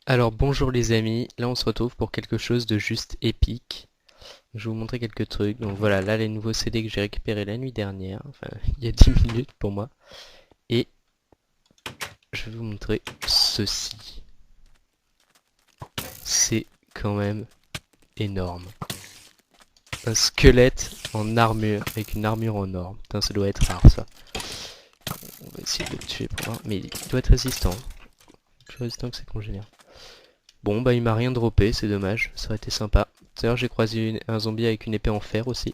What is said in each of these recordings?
Alors bonjour les amis, là on se retrouve pour quelque chose de juste épique. Je vais vous montrer quelques trucs. Donc voilà, là les nouveaux CD que j'ai récupérés la nuit dernière, enfin il y a 10 minutes pour moi. Et je vais vous montrer ceci. C'est quand même énorme. Un squelette en armure, avec une armure en or. Putain, ça doit être rare ça. On va essayer de le tuer pour voir. Mais il doit être résistant. Plus résistant que ses congénères. Bon bah il m'a rien droppé, c'est dommage, ça aurait été sympa. D'ailleurs j'ai croisé un zombie avec une épée en fer aussi.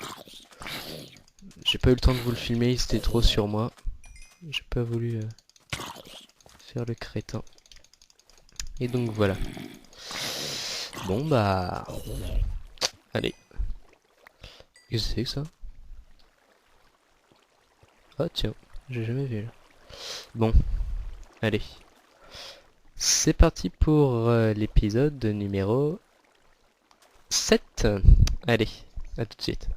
J'ai pas eu le temps de vous le filmer, il était trop sur moi. J'ai pas voulu faire le crétin. Et donc voilà. Bon bah... Allez. Qu'est-ce que c'est que ça? Ah tiens, j'ai jamais vu là. Bon, allez. C'est parti pour l'épisode numéro 7. Allez, à tout de suite.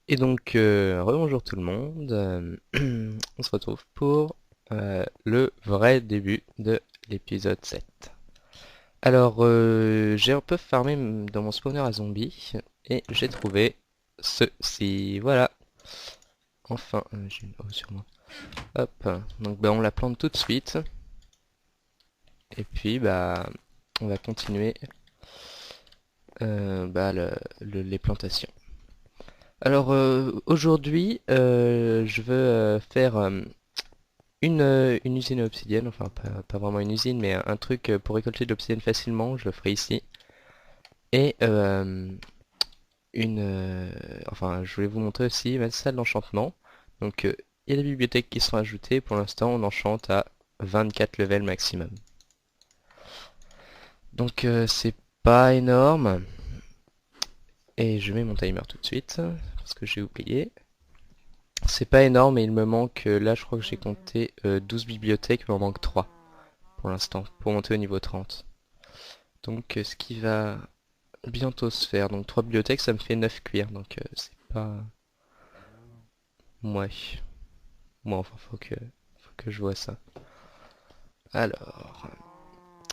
Et donc, rebonjour tout le monde. On se retrouve pour le vrai début de l'épisode 7. Alors, j'ai un peu farmé dans mon spawner à zombies et j'ai trouvé ceci. Voilà. Enfin, j'ai une eau sur moi. Hop. Donc, bah, on la plante tout de suite. Et puis, bah, on va continuer bah, les plantations. Alors, aujourd'hui, je veux faire une usine à obsidienne, enfin pas vraiment une usine, mais un truc pour récolter de l'obsidienne facilement, je le ferai ici. Et enfin je voulais vous montrer aussi ma salle d'enchantement. Donc il y a des bibliothèques qui sont ajoutées, pour l'instant on enchante à 24 levels maximum. Donc c'est pas énorme. Et je mets mon timer tout de suite, parce que j'ai oublié. C'est pas énorme et il me manque, là je crois que j'ai compté 12 bibliothèques, mais il m'en manque 3 pour l'instant, pour monter au niveau 30. Donc ce qui va bientôt se faire. Donc 3 bibliothèques, ça me fait 9 cuirs. Donc c'est pas... Ouais. Moi, enfin, faut que je vois ça. Alors...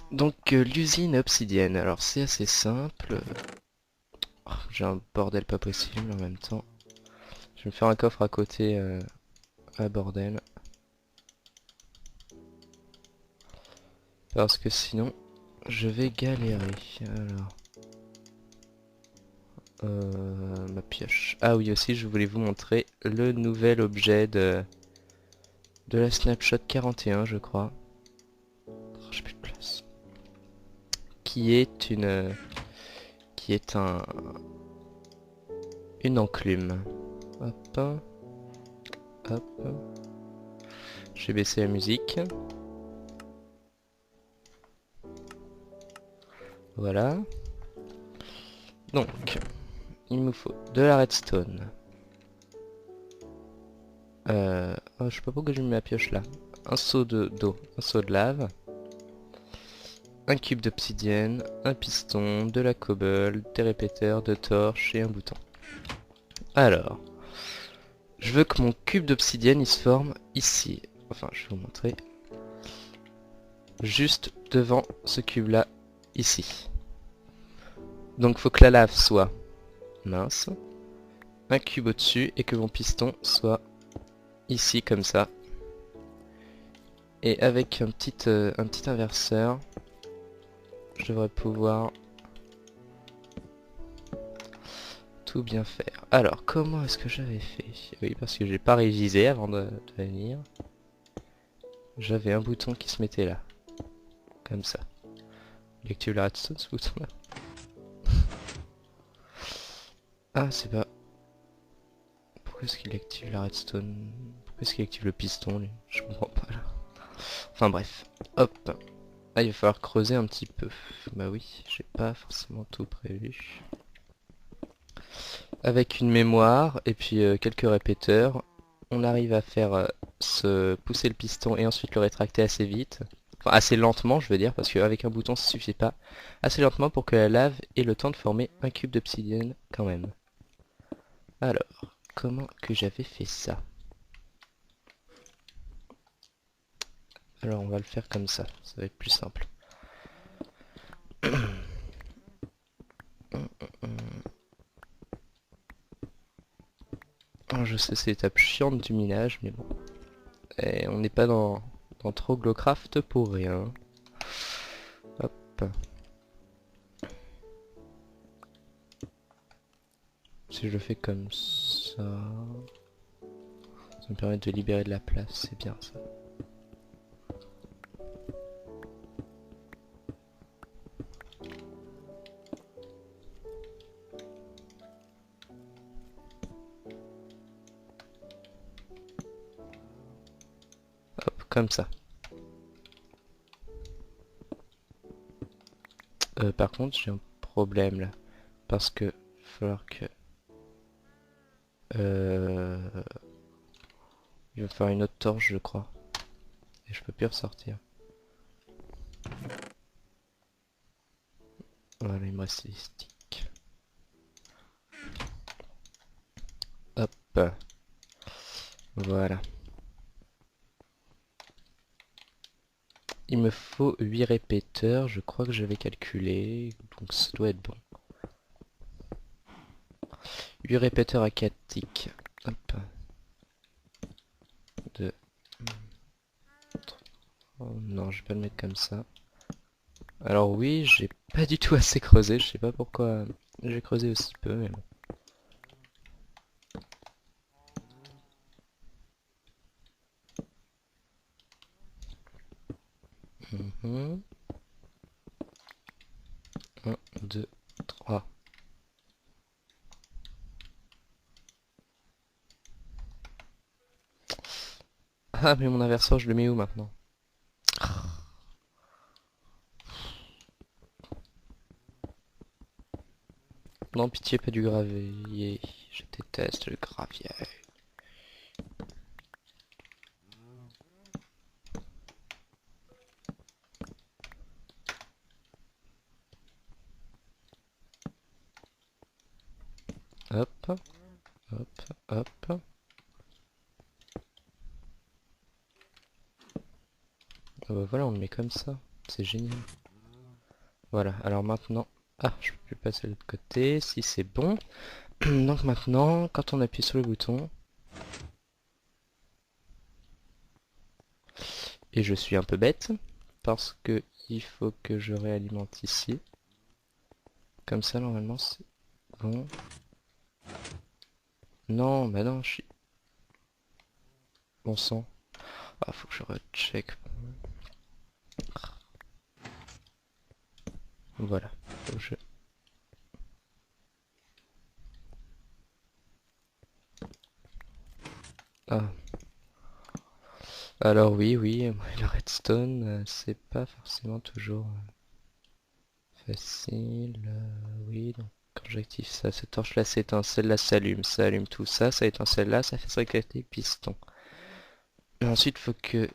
Donc l'usine obsidienne. Alors c'est assez simple. Oh, j'ai un bordel pas possible en même temps. Je vais me faire un coffre à côté à bordel. Parce que sinon, je vais galérer. Alors... ma pioche. Ah oui, aussi, je voulais vous montrer le nouvel objet de la snapshot 41, je crois. Oh, j'ai plus de place. Qui est une enclume. Hop, hop. Je vais baisser la musique. Voilà. Donc, il me faut de la redstone. Oh, je sais pas pourquoi j'ai mis ma pioche là. Un seau d'eau, un seau de lave. Un cube d'obsidienne, un piston, de la cobble, des répéteurs, de torches et un bouton. Alors, je veux que mon cube d'obsidienne il se forme ici. Enfin, je vais vous montrer. Juste devant ce cube là, ici. Donc faut que la lave soit mince, un cube au-dessus et que mon piston soit ici comme ça. Et avec un petit inverseur, je devrais pouvoir tout bien faire. Alors, comment est-ce que j'avais fait? Oui, parce que j'ai pas révisé avant de venir. J'avais un bouton qui se mettait là. Comme ça. Il active la redstone ce bouton là. Ah, c'est pas... Pourquoi est-ce qu'il active la redstone? Pourquoi est-ce qu'il active le piston lui? Je comprends pas là. Enfin bref. Hop. Ah, il va falloir creuser un petit peu. Bah oui, j'ai pas forcément tout prévu. Avec une mémoire et puis quelques répéteurs, on arrive à faire se pousser le piston et ensuite le rétracter assez vite. Enfin, assez lentement, je veux dire, parce qu'avec un bouton, ça suffit pas. Assez lentement pour que la lave ait le temps de former un cube d'obsidienne quand même. Alors, comment que j'avais fait ça? Alors, on va le faire comme ça va être plus simple. Je sais, c'est l'étape chiante du minage, mais bon. Et on n'est pas dans Troglocraft pour rien. Hop. Si je le fais comme ça... Ça me permet de libérer de la place, c'est bien ça. Hop, comme ça. Par contre, j'ai un problème là. Parce que... il va falloir que... il va falloir une autre torche, je crois. Et je peux plus ressortir. Voilà, il me reste les sticks. Hop. Voilà. Il me faut 8 répéteurs, je crois que j'avais calculé, donc ça doit être bon. 8 répéteurs à 4 ticks. Hop. 2. Oh, non, je vais pas le mettre comme ça. Alors oui, j'ai pas du tout assez creusé, je sais pas pourquoi j'ai creusé aussi peu, mais bon. Mhm. 1, 2, 3. Ah, mais mon inverseur, je le mets où maintenant? Non, pitié, pas du gravier. Je déteste le gravier. Hop, hop, hop. Voilà, on le met comme ça. C'est génial. Voilà, alors maintenant... Ah, je peux plus passer de l'autre côté, si c'est bon. Donc maintenant, quand on appuie sur le bouton... Et je suis un peu bête, parce que il faut que je réalimente ici. Comme ça, normalement, c'est bon. Non, bah non, je suis... Bon sang. Ah, faut que je recheck. Voilà. Faut que je... Ah. Alors oui, oui, le redstone, c'est pas forcément toujours facile. Oui, donc quand j'active ça, cette torche-là s'éteint, celle-là s'allume, ça allume tout ça, ça éteint celle-là, ça fait s'éclater le piston. Et ensuite, faut que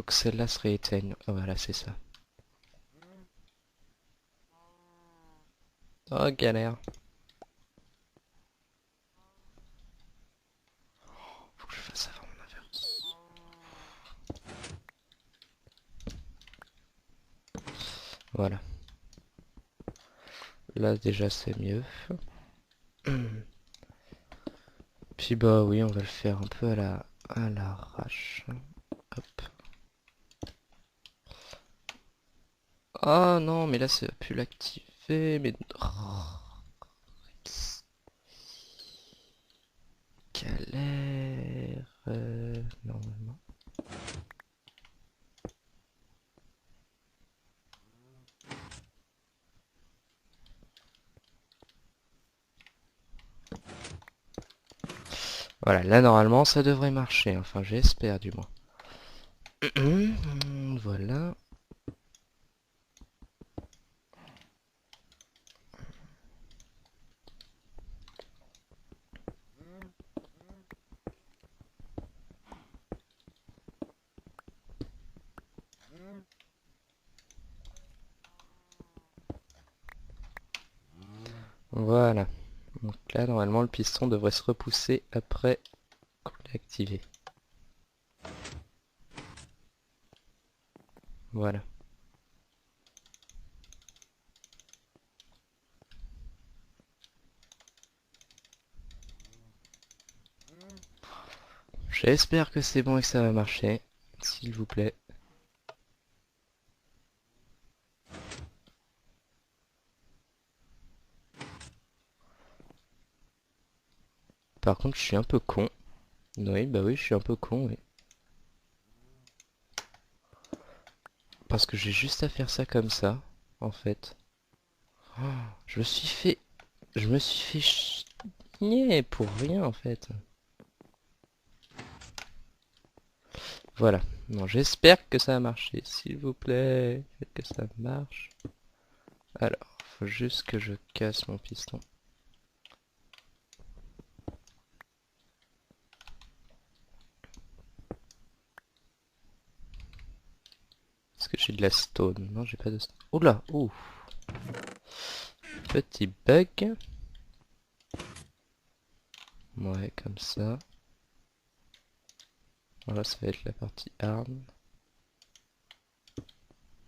celle-là se rééteigne. Oh, voilà, c'est ça. Oh, galère. Faut que je fasse avant mon inverse. Voilà. Là, déjà, c'est mieux. Puis bah oui, on va le faire un peu à l'arrache. Hop. Ah non, mais là, ça va plus l'activer, mais... Oh, galère. Normalement. Voilà, là, normalement, ça devrait marcher. Enfin, j'espère, du moins. Voilà. Voilà. Donc là, normalement, le piston devrait se repousser après qu'on l'ait activé. Voilà. J'espère que c'est bon et que ça va marcher. S'il vous plaît. Par contre, je suis un peu con. Oui, bah oui, je suis un peu con, oui. Parce que j'ai juste à faire ça comme ça, en fait. Oh, je me suis fait... Je me suis fait chier pour rien, en fait. Voilà. Non, j'espère que ça a marché. S'il vous plaît, faites que ça marche. Alors, faut juste que je casse mon piston. Est-ce que j'ai de la stone? Non, j'ai pas de stone. Oula, ouh. Petit bug. Ouais, comme ça. Voilà, ça va être la partie arme.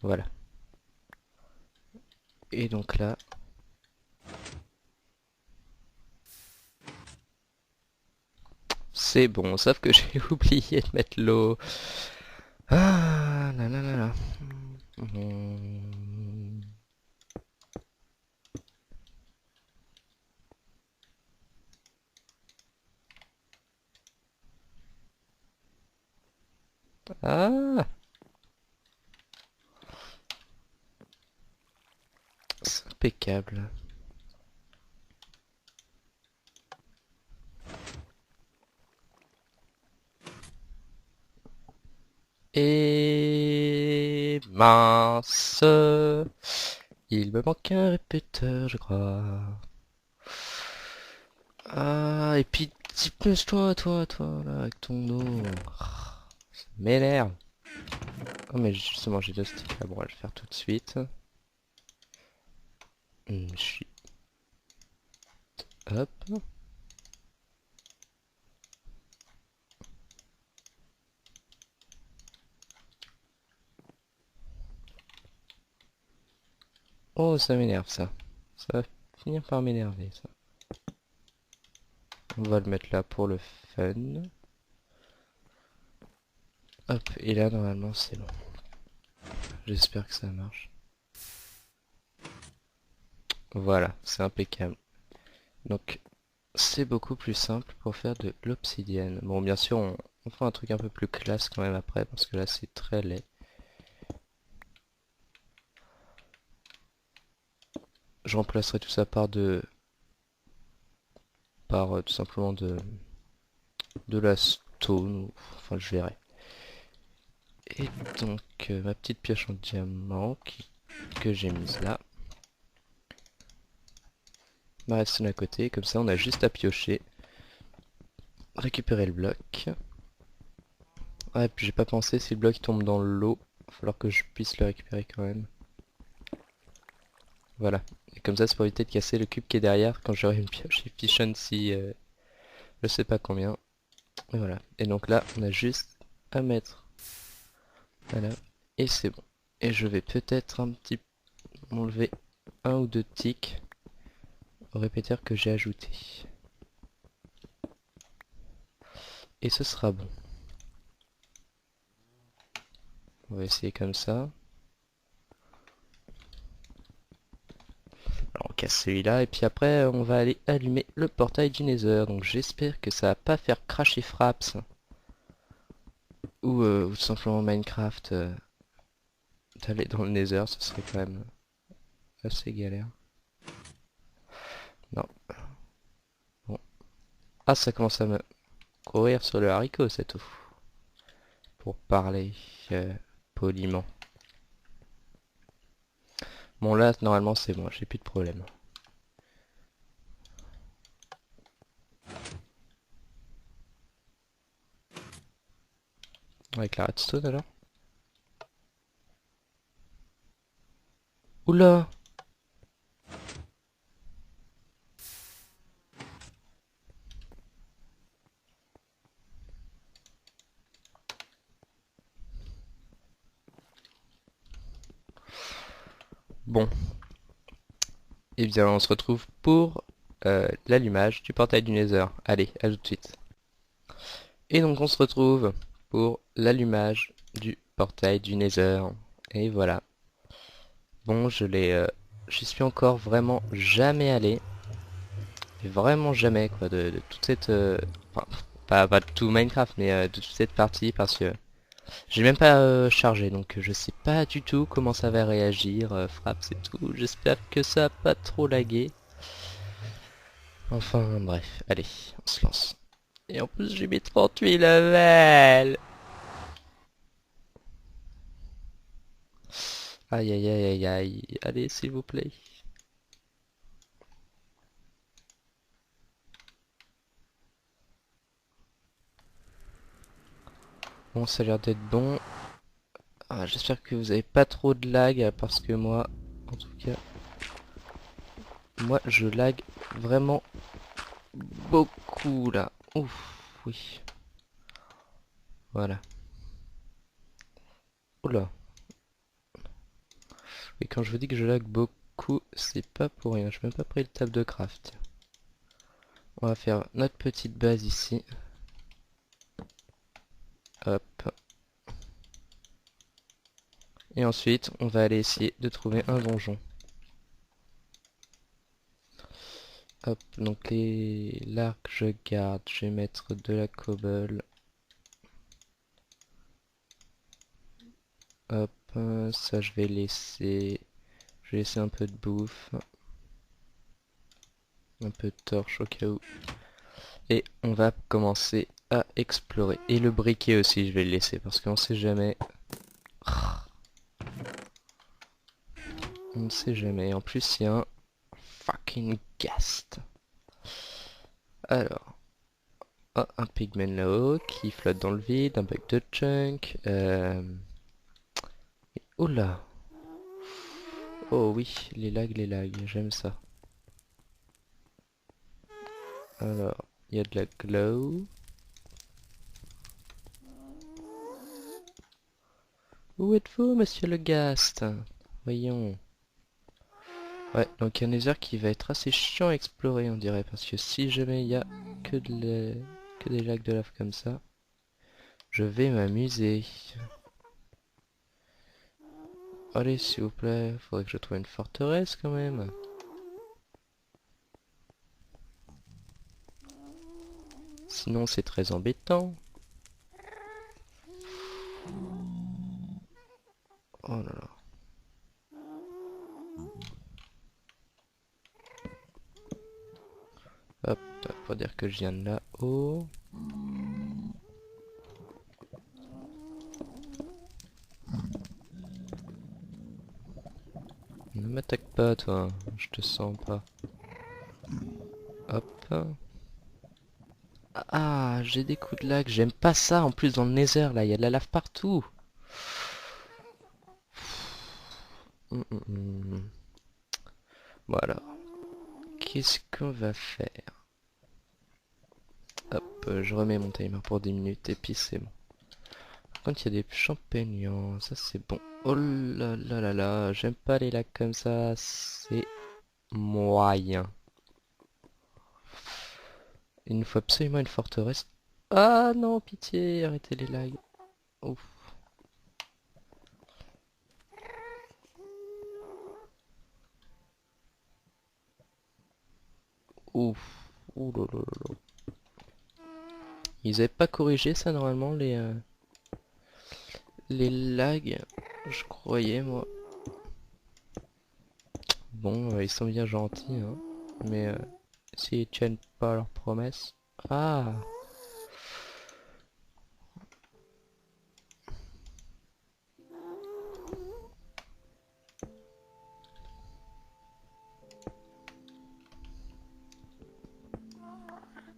Voilà. Et donc là... C'est bon, sauf que j'ai oublié de mettre l'eau. Ah, là là là là. Hmm. Ah, c'est impeccable. Et mince, il me manque un répéteur, je crois. Ah, et puis toi, là, avec ton eau. Ça m'énerve. Oh, mais justement, j'ai deux sticks là. Bon, on va le faire tout de suite. Chut. Hop. Oh, ça m'énerve ça. Ça va finir par m'énerver ça. On va le mettre là pour le fun. Hop, et là normalement c'est bon. J'espère que ça marche. Voilà, c'est impeccable. Donc c'est beaucoup plus simple pour faire de l'obsidienne. Bon, bien sûr, on fera un truc un peu plus classe quand même après, parce que là c'est très laid. Je remplacerai tout ça par tout simplement de la stone, enfin je verrai. Et donc ma petite pioche en diamant que j'ai mise là. Ma redstone à côté, comme ça on a juste à piocher. Récupérer le bloc. Ah, et puis j'ai pas pensé, si le bloc tombe dans l'eau, il va falloir que je puisse le récupérer quand même. Voilà. Et comme ça, c'est pour éviter de casser le cube qui est derrière quand j'aurai une pioche efficiency, je sais pas combien. Et voilà. Et donc là, on a juste à mettre. Voilà. Et c'est bon. Et je vais peut-être un petit m'enlever un ou deux tics au répéteur que j'ai ajouté. Et ce sera bon. On va essayer comme ça. Alors on casse celui-là et puis après on va aller allumer le portail du Nether. Donc j'espère que ça va pas faire cracher Fraps ou tout simplement Minecraft d'aller dans le Nether, ce serait quand même assez galère. Non. Bon. Ah, ça commence à me courir sur le haricot cette eau. Pour parler euh, poliment. Bon là normalement c'est bon, j'ai plus de problème. Avec la redstone alors. Oula! Bon. Eh bien on se retrouve pour l'allumage du portail du Nether. Allez, à tout de suite. Et donc on se retrouve pour l'allumage du portail du Nether. Et voilà. Bon, j'y suis encore vraiment jamais allé. Mais vraiment jamais quoi de toute cette... enfin, pas de tout Minecraft, mais de toute cette partie parce que j'ai même pas chargé. Donc je sais pas du tout comment ça va réagir. Frappe, c'est tout. J'espère que ça a pas trop lagué. Enfin bref, allez, on se lance. Et en plus j'ai mis 38 levels. Aïe aïe aïe aïe aïe. Allez, s'il vous plaît. Bon, ça a l'air d'être bon. Ah, j'espère que vous avez pas trop de lag parce que moi, en tout cas, moi je lag vraiment beaucoup là. Ouf, oui. Voilà. Oula. Et quand je vous dis que je lag beaucoup, c'est pas pour rien. Je n'ai même pas pris le table de craft. On va faire notre petite base ici. Hop. Et ensuite, on va aller essayer de trouver un donjon. Hop, donc l'arc je garde, je vais mettre de la cobble. Hop, ça je vais laisser. Je vais laisser un peu de bouffe. Un peu de torche au cas où. Et on va commencer à explorer. Et le briquet aussi je vais le laisser parce qu'on sait jamais. On ne sait jamais. En plus il y a un fucking ghast. Alors. Oh, un pigman là-haut qui flotte dans le vide, un bug de chunk. Oh là. Oh oui, les lags, j'aime ça. Alors, il y a de la glow. Où êtes-vous, monsieur le ghast? Voyons. Ouais, donc il y a un nether qui va être assez chiant à explorer, on dirait, parce que si jamais il y a que des lacs de lave comme ça, je vais m'amuser. Allez, s'il vous plaît, faudrait que je trouve une forteresse quand même. Sinon, c'est très embêtant. Oh là là. Hop, pour dire que je viens de là-haut. Ne m'attaque pas, toi, je te sens pas. Hop. Ah, j'ai des coups de lag, j'aime pas ça. En plus, dans le nether, là, il y a de la lave partout. Hum. Voilà. Qu'est-ce qu'on va faire? Hop, je remets mon timer pour 10 minutes et puis c'est bon. Par contre, il y a des champignons, ça c'est bon. Oh là là là là, j'aime pas les lacs comme ça, c'est moyen. Il nous faut absolument une forteresse. Ah non, pitié, arrêtez les lags. Ouf. Ouf. Ouh là là là là. Ils avaient pas corrigé ça normalement les lags, je croyais moi. Bon, ils sont bien gentils, hein. Mais s'ils tiennent pas leurs promesses. Ah.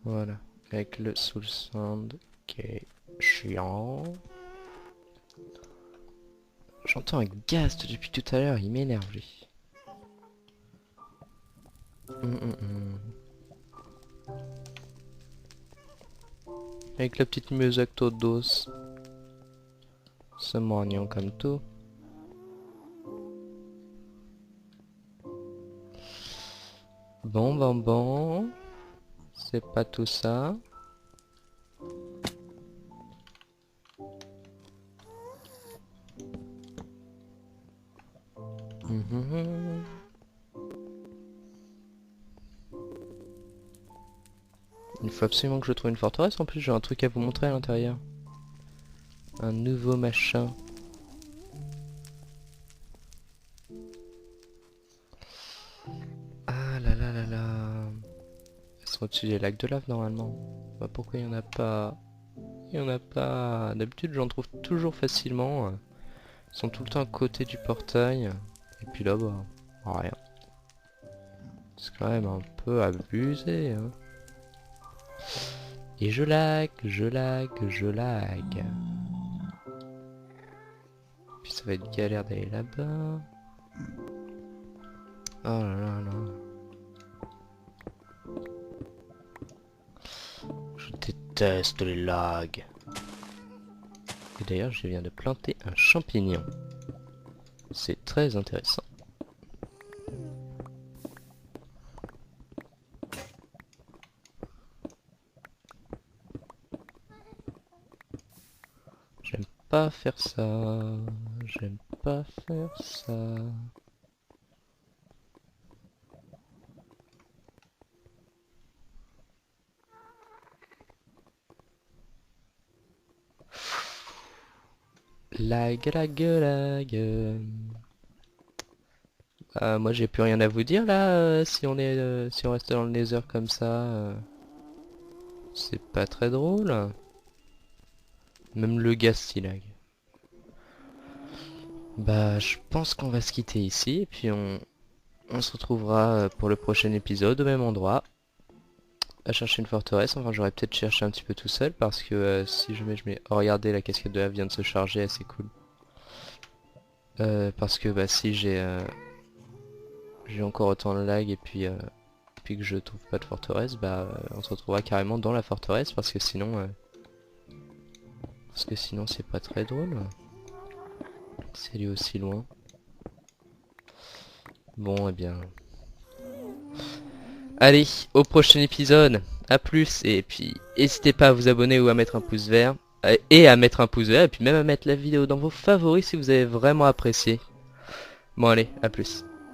Voilà. Avec le soul sand qui est chiant. J'entends un ghast depuis tout à l'heure, il m'énerve lui. Hum. Avec la petite musique tout douce. C'est mignon comme tout. Bon. C'est pas tout ça. Mhm. Il faut absolument que je trouve une forteresse. En plus, j'ai un truc à vous montrer à l'intérieur. Un nouveau machin. Ah là là là là. Elles sont au-dessus des lacs de lave normalement. Bah, pourquoi il n'y en a pas? Il n'y en a pas. D'habitude, j'en trouve toujours facilement. Ils sont tout le temps à côté du portail. Et puis là, bah, rien. C'est quand même un peu abusé, hein. Et je lag, je lag, je lag. Puis ça va être galère d'aller là-bas. Oh là là là. Je déteste les lags. Et d'ailleurs, je viens de planter un champignon. C'est très intéressant. J'aime pas faire ça. J'aime pas faire ça. Lag, lag, lag. Moi j'ai plus rien à vous dire là, si on reste dans le Nether comme ça, c'est pas très drôle. Même le gaz il lag. Bah je pense qu'on va se quitter ici et puis on se retrouvera pour le prochain épisode au même endroit. À chercher une forteresse, enfin j'aurais peut-être cherché un petit peu tout seul parce que si jamais je mets... Oh regardez, la cascade de lave vient de se charger, c'est cool. Parce que bah si j'ai encore autant de lag et puis que je trouve pas de forteresse, bah on se retrouvera carrément dans la forteresse parce que sinon c'est pas très drôle. C'est lui aussi loin. Bon et bien. Allez, au prochain épisode, à plus et puis n'hésitez pas à vous abonner ou à mettre un pouce vert. Et à mettre un pouce vert et puis même à mettre la vidéo dans vos favoris si vous avez vraiment apprécié. Bon allez, à plus.